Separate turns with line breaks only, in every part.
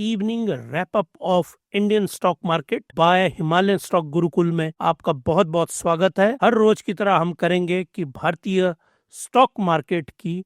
Evening wrap up of Indian stock market by Himalayan stock Gurukul में आपका बहुत बहुत स्वागत है। हर रोज की तरह हम करेंगे कि भारतीय स्टॉक मार्केट की,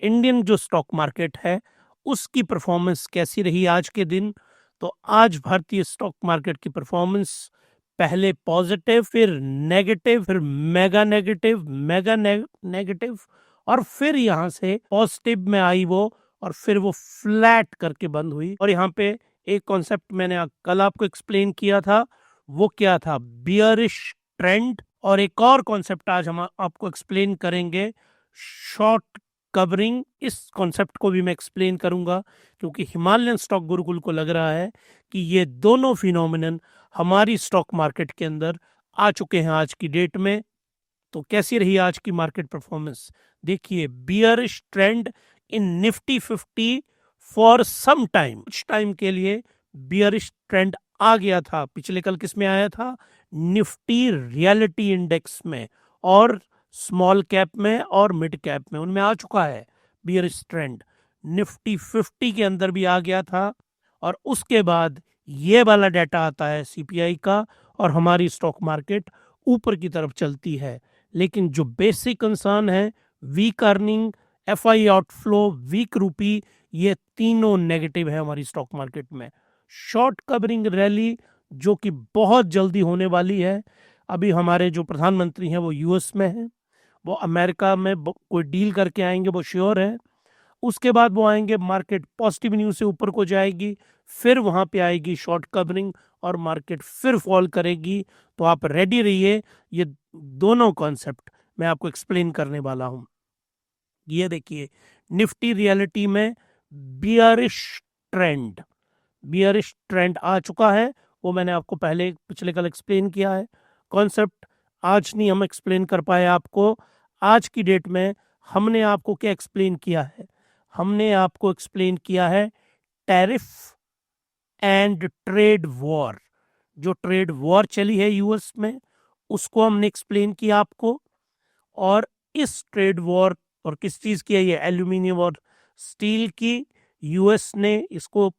इंडियन जो स्टॉक मार्केट है उसकी परफॉर्मेंस कैसी रही आज के दिन। तो आज भारतीय स्टॉक मार्केट की परफॉर्मेंस पहले पॉजिटिव, फिर नेगेटिव, फिर मेगा नेगेटिव, नेगेटिव, और फिर यहां से पॉजिटिव में आई वो, और फिर वो फ्लैट करके बंद हुई। और यहाँ पे एक कॉन्सेप्ट मैंने कल आपको एक्सप्लेन किया था, वो क्या था? Bearish trend. और एक और कॉन्सेप्ट आज हम आपको एक्सप्लेन करेंगे, शॉर्ट कवरिंग। इस कॉन्सेप्ट को भी मैं एक्सप्लेन करूंगा क्योंकि हिमालयन स्टॉक गुरुकुल को लग रहा है कि ये दोनों फिनोमिनन हमारी स्टॉक मार्केट के अंदर आ चुके हैं आज की डेट में। तो कैसी रही आज की मार्केट परफॉर्मेंस? देखिए, bearish trend in Nifty 50 for some time, कुछ टाइम के लिए बियरिश ट्रेंड आ गया था। पिछले कल किस में आया था? निफ्टी रियलिटी इंडेक्स में, और स्मॉल कैप में और मिड कैप में, उनमें आ चुका है बियरिश ट्रेंड। निफ्टी 50 के अंदर भी आ गया था। और उसके बाद ये वाला डाटा आता है सीपीआई का, और हमारी स्टॉक मार्केट ऊपर की तरफ चलती है। लेकिन जो बेसिक कंसर्न है, weak earning, FI outflow, weak rupee, ये तीनों नेगेटिव है हमारी स्टॉक मार्केट में। शॉर्ट कवरिंग रैली जो कि बहुत जल्दी होने वाली है। अभी हमारे जो प्रधानमंत्री हैं वो यूएस में हैं, वो अमेरिका में कोई डील करके आएंगे, वो श्योर है। उसके बाद वो आएंगे, मार्केट पॉजिटिव न्यूज से ऊपर को जाएगी, फिर वहां पे आएगी शॉर्ट कवरिंग और मार्केट फिर फॉल करेगी। तो आप रेडी रहिए, ये दोनों कॉन्सेप्ट मैं आपको एक्सप्लेन करने वाला हूं। ये देखिए, निफ्टी रियलिटी में बियरिश ट्रेंड, बियरिश ट्रेंड आ चुका है। वो मैंने आपको पहले पिछले कल एक्सप्लेन किया है। कॉन्सेप्ट आज नहीं हम एक्सप्लेन कर पाए आपको। आज की डेट में हमने आपको क्या एक्सप्लेन किया है? हमने आपको एक्सप्लेन किया है टैरिफ एंड ट्रेड वॉर। जो ट्रेड वॉर चली है यूएस में, उसको हमने एक्सप्लेन किया आपको। और इस ट्रेड वॉर, और किस चीज की है ये? एल्यूमिनियम और स्टील की। यूएस ने इसको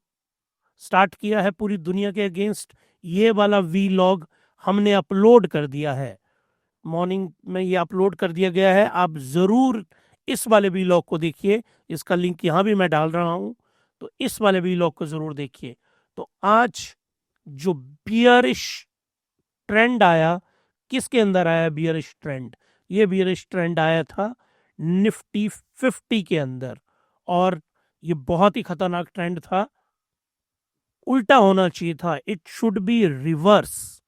स्टार्ट किया है पूरी दुनिया के अगेंस्ट। ये वाला वी लॉग हमने अपलोड कर दिया है, मॉर्निंग में ये अपलोड कर दिया गया है। आप जरूर इस वाले वी लॉग को देखिए, इसका लिंक यहाँ भी मैं डाल रहा हूं, तो इस वाले वी लॉग को जरूर देखिए। तो आज जो बियरिश ट्रेंड आया, किसके अंदर आया बियरिश ट्रेंड? ये बियरिश ट्रेंड आया था निफ्टी 50 के अंदर, और ये बहुत ही खतरनाक ट्रेंड था। उल्टा होना चाहिए था, इट शुड बी रिवर्स।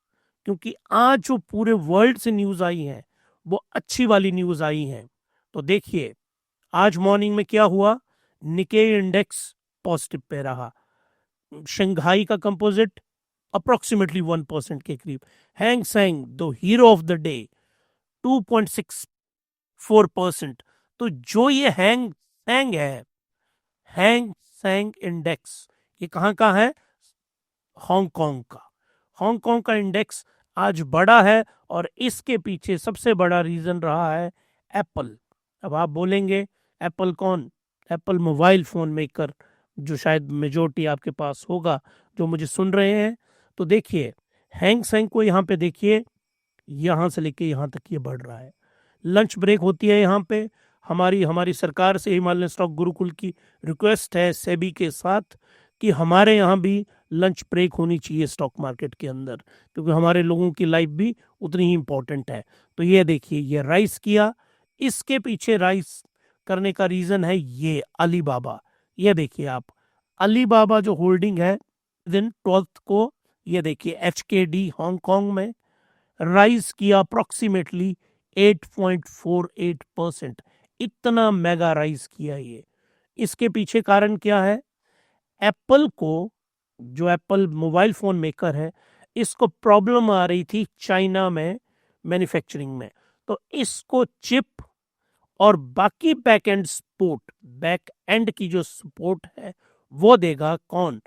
क्योंकि आज जो पूरे वर्ल्ड से न्यूज आई है वो अच्छी वाली न्यूज आई है। तो देखिए, आज मॉर्निंग में क्या हुआ? निकेई इंडेक्स पॉजिटिव पे रहा, शंघाई का कंपोजिट अप्रोक्सीमेटली 1% के करीब, Hang saying the hero of the day 2.64%। तो जो ये हैंग सेंग है, हैंग सेंग इंडेक्स, ये कहाँ का है? हांगकांग का। हांगकांग का इंडेक्स आज बड़ा है, और इसके पीछे सबसे बड़ा रीजन रहा है एप्पल। अब आप बोलेंगे एप्पल कौन? एप्पल मोबाइल फोन मेकर, जो शायद मेजोरिटी आपके पास होगा जो मुझे सुन रहे हैं। तो देखिए, हैंग सेंग को यहाँ पे देखिए, यहाँ से लेके यहाँ तक ये बढ़ रहा है। लंच ब्रेक होती है यहाँ पे। हमारी हमारी सरकार से, हिमालयन स्टॉक गुरुकुल की रिक्वेस्ट है सेबी के साथ कि हमारे यहाँ भी लंच ब्रेक होनी चाहिए स्टॉक मार्केट के अंदर, क्योंकि हमारे लोगों की लाइफ भी उतनी ही इंपॉर्टेंट है। तो ये देखिए, ये राइस किया। इसके पीछे राइस करने का रीजन है ये अलीबाबा। ये देखिए आप, अलीबाबा जो होल्डिंग है दिन 12 को, ये देखिए एचकेडी हांगकांग में राइज किया अप्रोक्सीमेटली 8.48%। इतना मेगा राइज किया ये। इसके पीछे कारण क्या है? एप्पल को, जो एप्पल मोबाइल फोन मेकर है, इसको प्रॉब्लम आ रही थी चाइना में मैन्युफैक्चरिंग में। तो इसको चिप और बाकी back and support, back and की जो सपोर्ट है वो देगा कौन?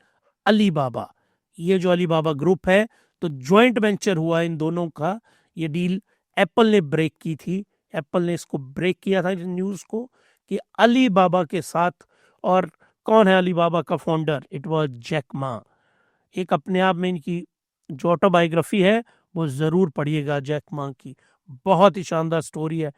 अलीबाबा। ये जो अलीबाबा ग्रुप है, तो ज्वाइंट वेंचर हुआ इन दोनों का। ये डील एप्पल ने ब्रेक की थी। एप्पल ने इसको ब्रेक किया था, इस न्यूज को, कि अलीबाबा के साथ, और कौन है अलीबाबा का founder? It was Jack Ma. एक अपने आप में इनकी जो ऑटोबायोग्राफी है वो जरूर पढ़िएगा जैक मा की, बहुत ही शानदार स्टोरी है।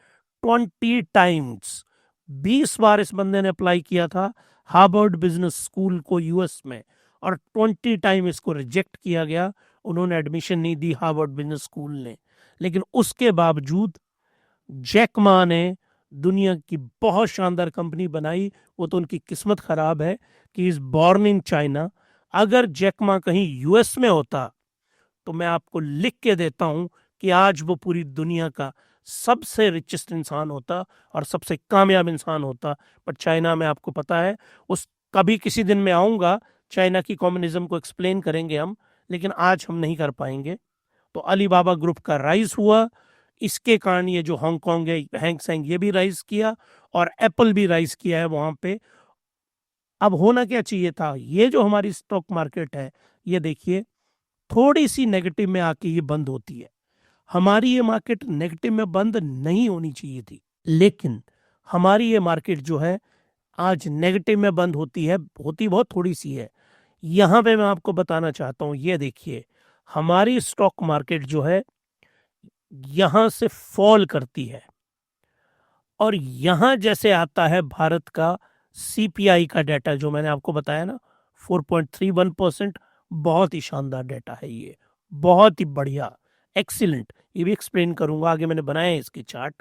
20 टाइम्स, 20 बार इस बंदे ने अप्लाई किया था हार्वर्ड बिजनेस स्कूल को यूएस में, और 20 टाइम इसको रिजेक्ट किया गया। उन्होंने एडमिशन नहीं दी हार्वर्ड बिजनेस स्कूल ने, लेकिन उसके बावजूद जैक मा ने दुनिया की बहुत शानदार कंपनी बनाई। वो तो उनकी किस्मत खराब है कि इज बॉर्न इन चाइना। अगर जैक मा कहीं यूएस में होता तो मैं आपको लिख के देता हूं कि आज वो पूरी दुनिया का सबसे रिचेस्ट इंसान होता और सबसे कामयाब इंसान होता। पर चाइना में आपको पता है, उस कभी किसी दिन में आऊंगा, चाइना की कम्युनिज्म को एक्सप्लेन करेंगे हम, लेकिन आज हम नहीं कर पाएंगे। तो अलीबाबा ग्रुप का राइज हुआ, इसके कारण ये जो हांगकांग है, हैंग सेंग, ये भी राइज किया और एप्पल भी राइज किया है वहां पे। अब होना क्या चाहिए था? ये जो हमारी स्टॉक मार्केट है, ये देखिए थोड़ी सी नेगेटिव में आके ये बंद होती है। हमारी ये मार्केट नेगेटिव में बंद नहीं होनी चाहिए थी, लेकिन हमारी ये मार्केट जो है आज नेगेटिव में बंद होती है, होती बहुत थोड़ी सी है। यहां पे मैं आपको बताना चाहता हूं, ये देखिए हमारी स्टॉक मार्केट जो है यहां से फॉल करती है, और यहां जैसे आता है भारत का सीपीआई का डाटा जो मैंने आपको बताया ना, 4.31%। बहुत ही शानदार डाटा है ये, बहुत ही बढ़िया, एक्सीलेंट। ये भी एक्सप्लेन करूंगा आगे, मैंने बनाया है इसकी चार्ट।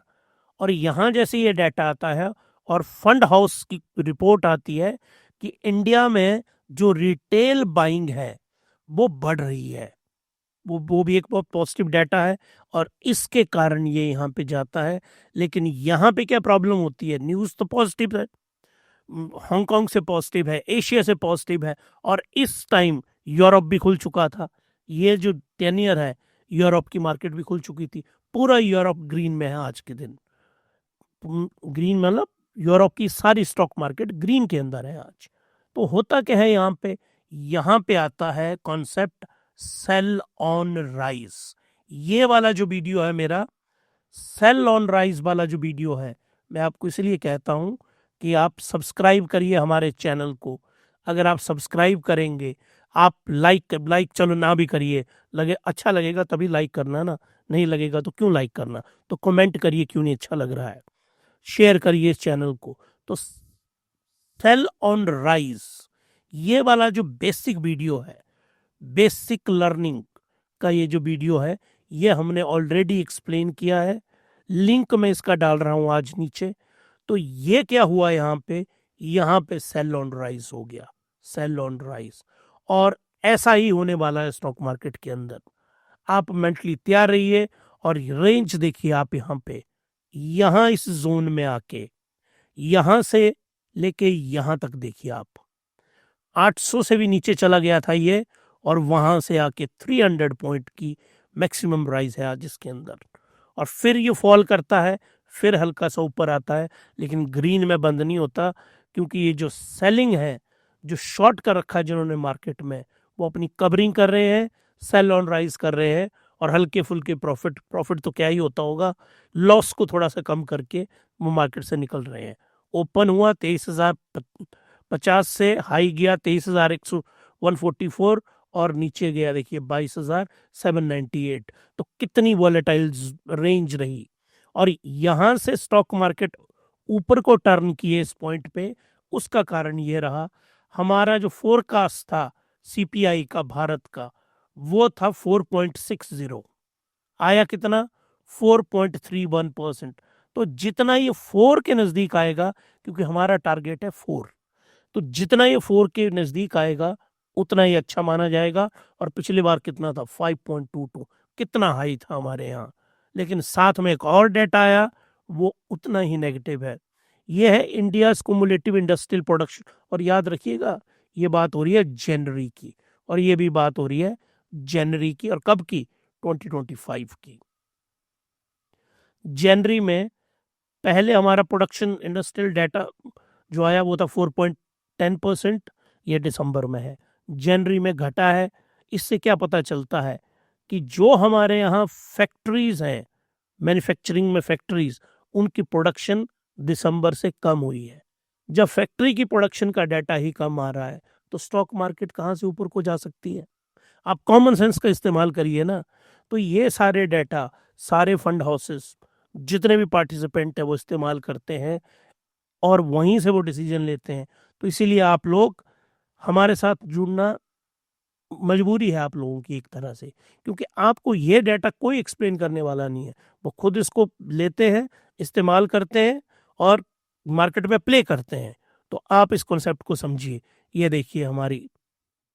और यहां जैसे ये डाटा आता है और फंड हाउस की रिपोर्ट आती है कि इंडिया में जो रिटेल बाइंग है वो बढ़ रही है, वो भी एक बहुत पॉजिटिव डाटा है, और इसके कारण ये यहाँ पे जाता है। लेकिन यहाँ पे क्या प्रॉब्लम होती है? न्यूज़ तो पॉजिटिव है, हांगकांग से पॉजिटिव है, एशिया से पॉजिटिव है, और इस टाइम यूरोप भी खुल चुका था। ये जो 10 ईयर है, यूरोप की मार्केट भी खुल चुकी थी। पूरा यूरोप ग्रीन में है आज के दिन। ग्रीन मतलब यूरोप की सारी स्टॉक मार्केट ग्रीन के अंदर है आज। तो होता क्या है यहाँ पे आता है कॉन्सेप्ट सेल ऑन राइज। ये वाला जो वीडियो है मेरा, सेल ऑन राइज वाला जो वीडियो है, मैं आपको इसलिए कहता हूं कि आप सब्सक्राइब करिए हमारे चैनल को। अगर आप सब्सक्राइब करेंगे, आप लाइक चलो ना भी करिए, लगे अच्छा लगेगा तभी लाइक करना ना, नहीं लगेगा तो क्यों लाइक करना। तो कमेंट करिए क्यों नहीं अच्छा लग रहा है, शेयर करिए इस चैनल को। तो सेल ऑन राइज, ये वाला जो बेसिक वीडियो है, बेसिक लर्निंग का ये जो वीडियो है, ये हमने ऑलरेडी एक्सप्लेन किया है। लिंक मैं इसका डाल रहा हूं आज नीचे। तो ये क्या हुआ यहाँ पे सेल ऑन राइज हो गया, सेल ऑन राइज। और ऐसा ही होने वाला है स्टॉक मार्केट के अंदर। आप मेंटली तैयार रहिए। और रेंज देखिए आप यहाँ पे, यहाँ इस जोन में आके यहां से लेके यहां तक देखिए आप, 800 से भी नीचे चला गया था ये, और वहां से आके 300 पॉइंट की मैक्सिमम राइज है आज इसके अंदर। और फिर ये फॉल करता है, फिर हल्का सा ऊपर आता है, लेकिन ग्रीन में बंद नहीं होता, क्योंकि ये जो सेलिंग है, जो शॉर्ट कर रखा है जिन्होंने मार्केट में, वो अपनी कवरिंग कर रहे हैं, सेल ऑन राइज कर रहे हैं, और हल्के फुल्के प्रॉफिट तो क्या ही होता होगा, लॉस को थोड़ा सा कम करके वो मार्केट से निकल रहे हैं। ओपन हुआ 23,050 से, हाई गया 23,144, और नीचे गया देखिए 22,798। तो कितनी वॉलेटाइल रेंज रही। और यहां से स्टॉक मार्केट ऊपर को टर्न किए इस पॉइंट पे, उसका कारण ये रहा, हमारा जो फोरकास्ट था सीपीआई का भारत का, वो था 4.60, आया कितना? 4.31%। तो जितना ये 4 के नजदीक आएगा, क्योंकि हमारा टारगेट है 4, तो जितना ये 4 के नजदीक आएगा उतना ही अच्छा माना जाएगा। और पिछली बार कितना था? 5.22, कितना हाई था हमारे यहाँ। लेकिन साथ में एक और डेटा आया, वो उतना ही नेगेटिव है। ये है इंडिया कुमुलेटिव इंडस्ट्रियल प्रोडक्शन। और याद रखिएगा, ये बात हो रही है जनवरी की, और ये भी बात हो रही है जनवरी की, और कब की? 2025 की। जनवरी में पहले हमारा प्रोडक्शन इंडस्ट्रियल डाटा जो आया वो था 4.10%, ये दिसंबर में है, जनवरी में घटा है। इससे क्या पता चलता है कि जो हमारे यहाँ फैक्ट्रीज हैं, मैन्युफैक्चरिंग में फैक्ट्रीज, उनकी प्रोडक्शन दिसंबर से कम हुई है। जब फैक्ट्री की प्रोडक्शन का डाटा ही कम आ रहा है तो स्टॉक मार्केट कहाँ से ऊपर को जा सकती है? आप कॉमन सेंस का इस्तेमाल करिए ना। तो ये सारे डाटा सारे फंड हाउसेस जितने भी पार्टिसिपेंट है वो इस्तेमाल करते हैं और वहीं से वो डिसीजन लेते हैं। तो इसीलिए आप लोग हमारे साथ जुड़ना मजबूरी है आप लोगों की एक तरह से, क्योंकि आपको ये डाटा कोई एक्सप्लेन करने वाला नहीं है। वो खुद इसको लेते हैं, इस्तेमाल करते हैं और मार्केट में प्ले करते हैं। तो आप इस कॉन्सेप्ट को समझिए। ये देखिए हमारी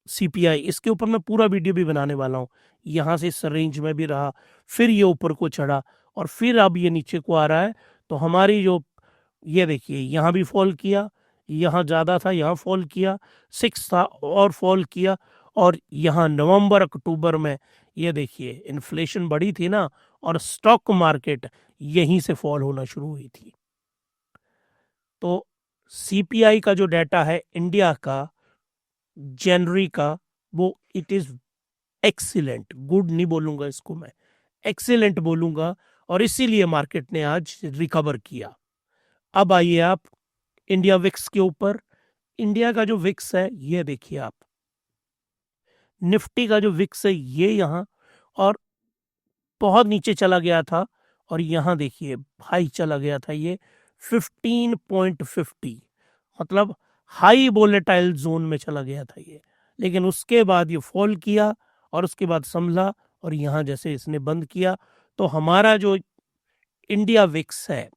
सीपीआई, इसके ऊपर मैं पूरा वीडियो भी बनाने वाला हूँ। यहाँ से इस रेंज में भी रहा, फिर ये ऊपर को चढ़ा और फिर अब ये नीचे को आ रहा है। तो हमारी जो ये देखिए यहाँ भी फॉल किया, यहाँ ज़्यादा था, यहाँ फॉल किया, 6 था और फॉल किया। और यहाँ नवंबर अक्टूबर में ये देखिए इन्फ्लेशन बढ़ी थी ना, और स्टॉक मार्केट यहीं से फॉल होना शुरू हुई थी। तो सीपीआई का जो डाटा है इंडिया का जनवरी का, वो इट इज एक्सीलेंट, गुड नहीं बोलूंगा इसको मैं, एक्सीलेंट बोलूंगा। और इसीलिए मार्केट ने आज रिकवर किया। अब आइए आप इंडिया विक्स के ऊपर। इंडिया का जो विक्स है ये देखिए आप, निफ्टी का जो विक्स है ये यहाँ, और बहुत नीचे चला गया था और यहाँ देखिए हाई चला गया था ये 15.50, मतलब हाई वोलेटाइल जोन में चला गया था ये। लेकिन उसके बाद ये फॉल किया और उसके बाद संभला और यहाँ जैसे इसने बंद किया। तो हमारा जो इंडिया विक्स है,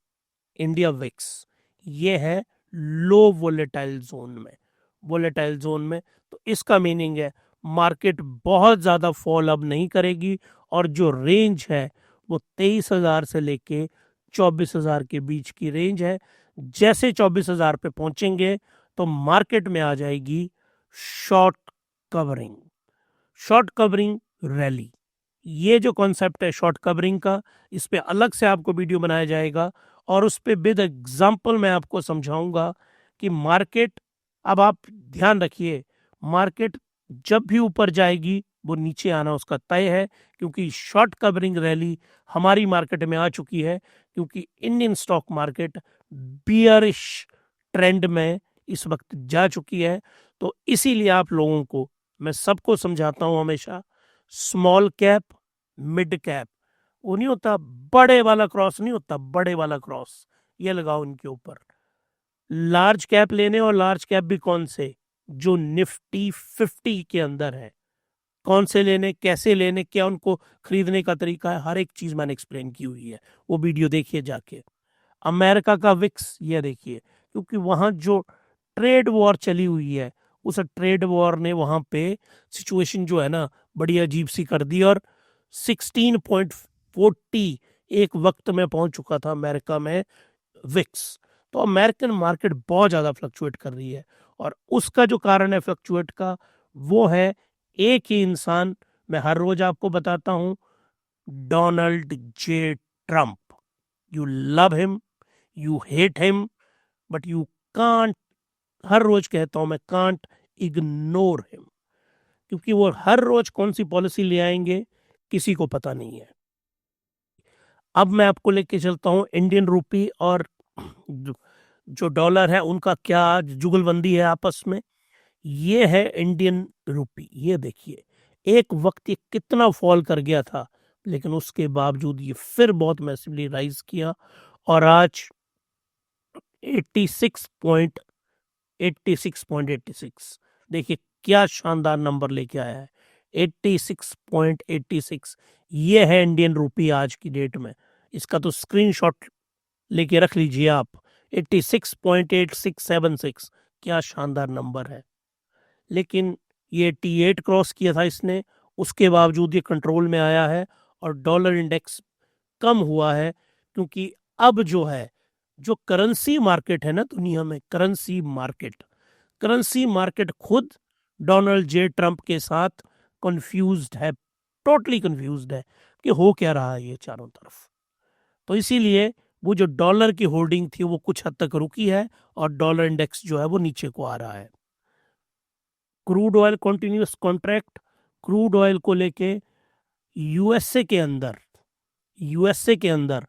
इंडिया विक्स ये है लो वोलेटाइल जोन में, वोलेटाइल जोन में। तो इसका मीनिंग है मार्केट बहुत ज़्यादा फॉल अब नहीं करेगी और जो रेंज है वो 23,000 से लेके 24,000 के बीच की रेंज है। जैसे 24,000 पे पहुंचेंगे तो मार्केट में आ जाएगी short covering, short covering rally. ये जो कॉन्सेप्ट है शॉर्ट कवरिंग का, इस पे अलग से आपको वीडियो बनाया जाएगा और उस पे विद एग्जांपल मैं आपको समझाऊंगा कि मार्केट, अब आप ध्यान रखिए, मार्केट जब भी ऊपर जाएगी वो नीचे आना उसका तय है, क्योंकि शॉर्ट कवरिंग रैली हमारी मार्केट में आ चुकी है। क्योंकि Indian stock market bearish trend में इस वक्त जा चुकी है। तो इसीलिए आप लोगों को मैं सबको समझाता हूं हमेशा, स्मॉल कैप, मिड कैप, वो नहीं होता बड़े वाला क्रॉस, नहीं होता बड़े वाला क्रॉस, ये लगाओ इनके ऊपर। लार्ज कैप लेने, और लार्ज कैप भी कौन से, जो निफ्टी 50 के अंदर है, कौन से लेने, कैसे लेने, क्या उनको खरीदने का तरीका है, हर एक चीज मैंने एक्सप्लेन की हुई है, वो वीडियो देखिए जाके। अमेरिका का विक्स ये देखिए, क्योंकि वहां जो ट्रेड वॉर चली हुई है, उस ट्रेड वॉर ने वहां पे सिचुएशन जो है ना बड़ी अजीब सी कर दी, और 16.40 एक वक्त में पहुंच चुका था अमेरिका में विक्स। तो अमेरिकन मार्केट बहुत ज्यादा फ्लक्चुएट कर रही है, और उसका जो कारण है फ्लक्चुएट का वो है एक ही इंसान, मैं हर रोज आपको बताता हूं, Donald J Trump. You love him, you hate him, but you can't, हर रोज कहता हूं मैं, कांट इग्नोर हिम, क्योंकि वो हर रोज कौन सी पॉलिसी ले आएंगे किसी को पता नहीं है। अब मैं आपको लेके चलता हूं इंडियन रूपी और जो डॉलर है उनका क्या जुगलबंदी है आपस में। ये है इंडियन रूपी, ये देखिए एक वक्त ये कितना फॉल कर गया था, लेकिन उसके बावजूद ये फिर बहुत मैसिवली राइज किया और आज 86.86, देखिए क्या शानदार नंबर लेके आया है, 86.86। ये है इंडियन रूपी आज की डेट में, इसका तो स्क्रीनशॉट लेके रख लीजिए आप। 86.8676 क्या शानदार नंबर है। लेकिन ये 88 क्रॉस किया था इसने, उसके बावजूद ये कंट्रोल में आया है और डॉलर इंडेक्स कम हुआ है, क्योंकि अब जो है जो करेंसी मार्केट है ना दुनिया में, करेंसी मार्केट, करेंसी मार्केट खुद डोनाल्ड जे ट्रंप के साथ कंफ्यूज्ड है, टोटली कंफ्यूज्ड है कि हो क्या रहा है ये चारों तरफ। तो इसीलिए वो जो डॉलर की होल्डिंग थी वो कुछ हद तक रुकी है और डॉलर इंडेक्स जो है वो नीचे को आ रहा है। Crude oil continuous contract, crude oil को लेके यूएसए के अंदर, यूएसए के अंदर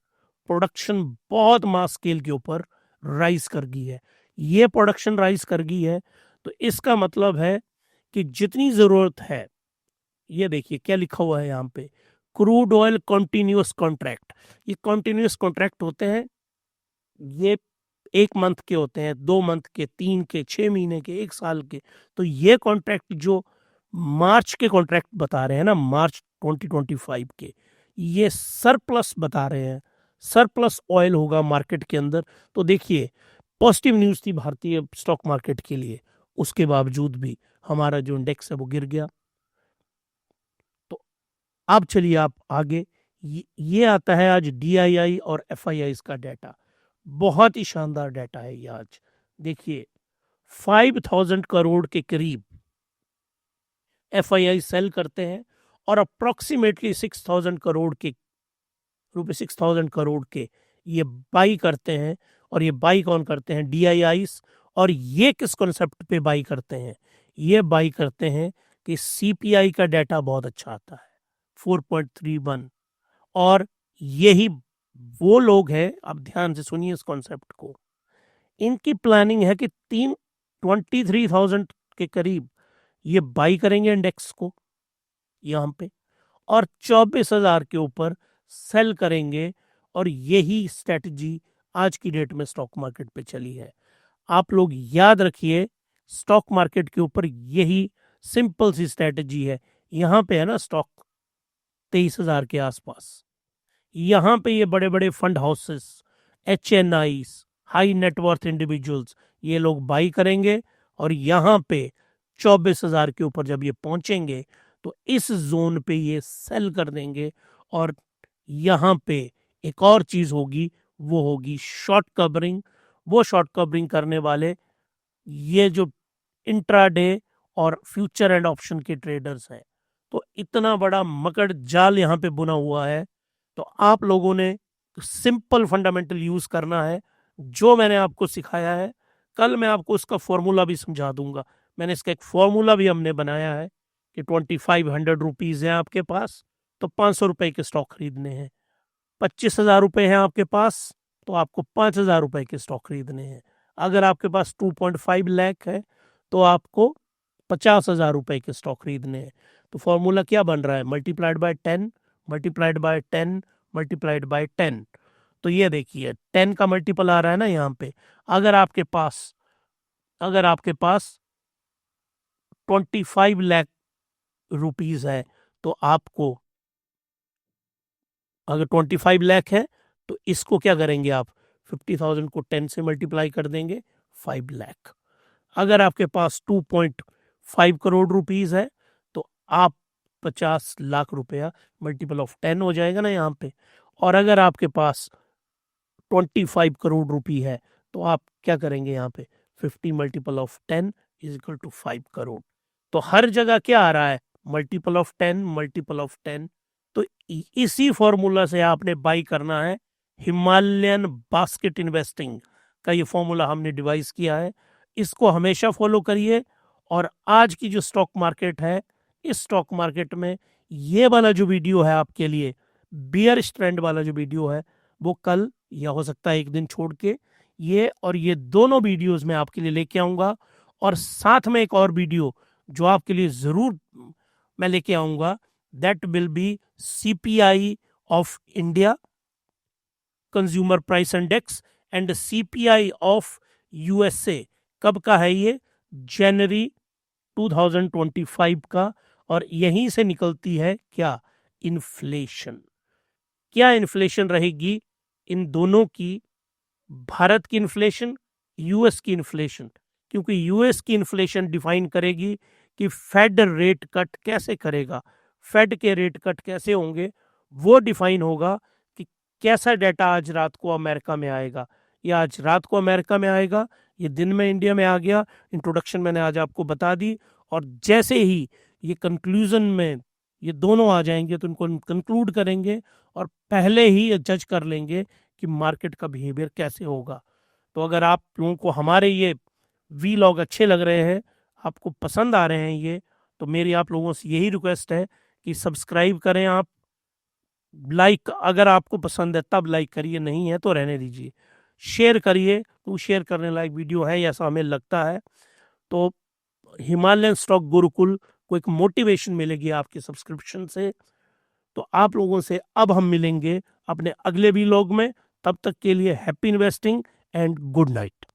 प्रोडक्शन बहुत मास स्केल के ऊपर राइज कर गई है। ये प्रोडक्शन राइज कर गई है, तो इसका मतलब है कि जितनी जरूरत है, ये देखिए क्या लिखा हुआ है यहाँ पे, क्रूड ऑयल कॉन्टिन्यूस कॉन्ट्रैक्ट। ये कॉन्टिन्यूस कॉन्ट्रैक्ट होते हैं, ये 1 मंथ के होते हैं, 2 मंथ के, 3 के, 6 महीने के, 1 साल के। तो ये कॉन्ट्रैक्ट जो मार्च के कॉन्ट्रैक्ट बता रहे हैं ना, मार्च 2025 के, ये सरप्लस बता रहे हैं, सरप्लस ऑयल होगा मार्केट के अंदर। तो देखिए पॉजिटिव न्यूज थी भारतीय स्टॉक मार्केट के लिए, उसके बावजूद भी हमारा जो इंडेक्स है वो गिर गया। तो अब चलिए आप आगे, ये आता है आज DII और FII का डाटा, बहुत ही शानदार डाटा है ये आज। देखिए 5,000 करोड़ के करीब FII सेल करते हैं और अप्रोक्सीमेटली 6,000 करोड़ के ये बाई करते हैं। और ये बाई कौन करते हैं? DIIs। और ये किस कॉन्सेप्ट पे बाई करते हैं? ये बाई करते हैं कि CPI का डाटा बहुत अच्छा आता है, 4.31। और यही वो लोग हैं, आप ध्यान से सुनिए इस कॉन्सेप्ट को, इनकी प्लानिंग है कि 23,000 के करीब ये बाई करेंगे इंडेक्स को यहाँ पे, और 24,000 के ऊपर सेल करेंगे। और यही स्ट्रेटजी आज की डेट में स्टॉक मार्केट पे चली है। आप लोग याद रखिए, स्टॉक मार्केट के ऊपर यही सिंपल सी स्ट्रेटजी है। यहाँ पे है ना स्टॉक 23,000 के आसपास, यहाँ पे ये बड़े बड़े fund houses, HNIs, high net worth individuals, ये लोग बाई करेंगे। और यहाँ पे 24,000 के ऊपर जब ये पहुंचेंगे तो इस जोन पे ये सेल कर देंगे। और यहाँ पे एक और चीज होगी, वो होगी शॉर्ट कवरिंग। वो शॉर्ट कवरिंग करने वाले ये जो इंट्राडे और फ्यूचर एंड ऑप्शन के ट्रेडर्स हैं। तो इतना बड़ा मकड़ जाल यहाँ पे बुना हुआ है। तो आप लोगों ने सिंपल फंडामेंटल यूज करना है, जो मैंने आपको सिखाया है। कल मैं आपको उसका फॉर्मूला भी समझा दूंगा। मैंने इसका एक फॉर्मूला भी हमने बनाया है कि 2,500 रुपीज है आपके पास, तो 500 रुपए के स्टॉक खरीदने हैं। 25,000 रुपए हैं आपके पास, तो आपको 5,000 रुपए के स्टॉक खरीदने हैं। अगर आपके पास 2.5 लाख है तो आपको 50,000 रुपए के स्टॉक खरीदने हैं। तो फॉर्मूला क्या बन रहा है? Multiplied by 10, multiplied by 10, multiplied by 10। तो ये देखिए 10 का मल्टीपल आ रहा है ना यहाँ पे। अगर आपके पास 25 लाख रुपीज है, तो आपको, अगर 25 लाख है तो इसको क्या करेंगे आप? 50,000 को 10 से मल्टीप्लाई कर देंगे, 5 लाख। अगर आपके पास 2.5 करोड़ रुपीज है तो आप 50 लाख रुपया, मल्टीपल ऑफ 10 हो जाएगा ना यहाँ पे। और अगर आपके पास 25 करोड़ रुपी है तो आप क्या करेंगे यहाँ पे? 50 multiple of 10 is equal to 5 crore. तो हर जगह क्या आ रहा है? Multiple of 10, multiple of 10। तो इसी फॉर्मूला से आपने बाई करना है। हिमालयन बास्केट इन्वेस्टिंग का ये फॉर्मूला हमने डिवाइस किया है, इसको हमेशा फॉलो करिए। और आज की जो स्टॉक मार्केट है, इस स्टॉक मार्केट में ये वाला जो वीडियो है आपके लिए, बियर ट्रेंड वाला जो वीडियो है, वो कल या हो सकता है एक दिन छोड़ के, ये और ये दोनों वीडियोस मैं आपके लिए लेके आऊंगा। और साथ में एक और वीडियो जो आपके लिए जरूर मैं लेके आऊंगा, that will be CPI of India, consumer price index, and CPI of USA। कब का है ये? जनवरी 2025 का। और यहीं से निकलती है क्या? इन्फ्लेशन। क्या इन्फ्लेशन रहेगी इन दोनों की? भारत की इन्फ्लेशन, US की इन्फ्लेशन। क्योंकि US की इन्फ्लेशन डिफाइन करेगी कि फेड रेट कट कैसे करेगा, फेड के रेट कट कैसे होंगे, वो डिफाइन होगा कि कैसा डाटा आज रात को अमेरिका में आएगा। या आज रात को अमेरिका में आएगा, ये दिन में इंडिया में आ गया। इंट्रोडक्शन मैंने आज आपको बता दी। और जैसे ही ये कंक्लूजन में ये दोनों आ जाएंगे तो इनको कंक्लूड करेंगे और पहले ही जज कर लेंगे कि मार्केट का बिहेवियर कैसे होगा। तो अगर आप लोगों को हमारे ये वीलॉग अच्छे लग रहे हैं, आपको पसंद आ रहे हैं ये, तो मेरी आप लोगों से यही रिक्वेस्ट है कि सब्सक्राइब करें आप। लाइक अगर आपको पसंद है तब लाइक करिए, नहीं है तो रहने दीजिए। शेयर करिए, तो शेयर करने लायक वीडियो है ऐसा हमें लगता है। तो हिमालयन स्टॉक गुरुकुल को एक मोटिवेशन मिलेगी आपके सब्सक्रिप्शन से। तो आप लोगों से अब हम मिलेंगे अपने अगले व्लॉग में। तब तक के लिए happy investing and good night.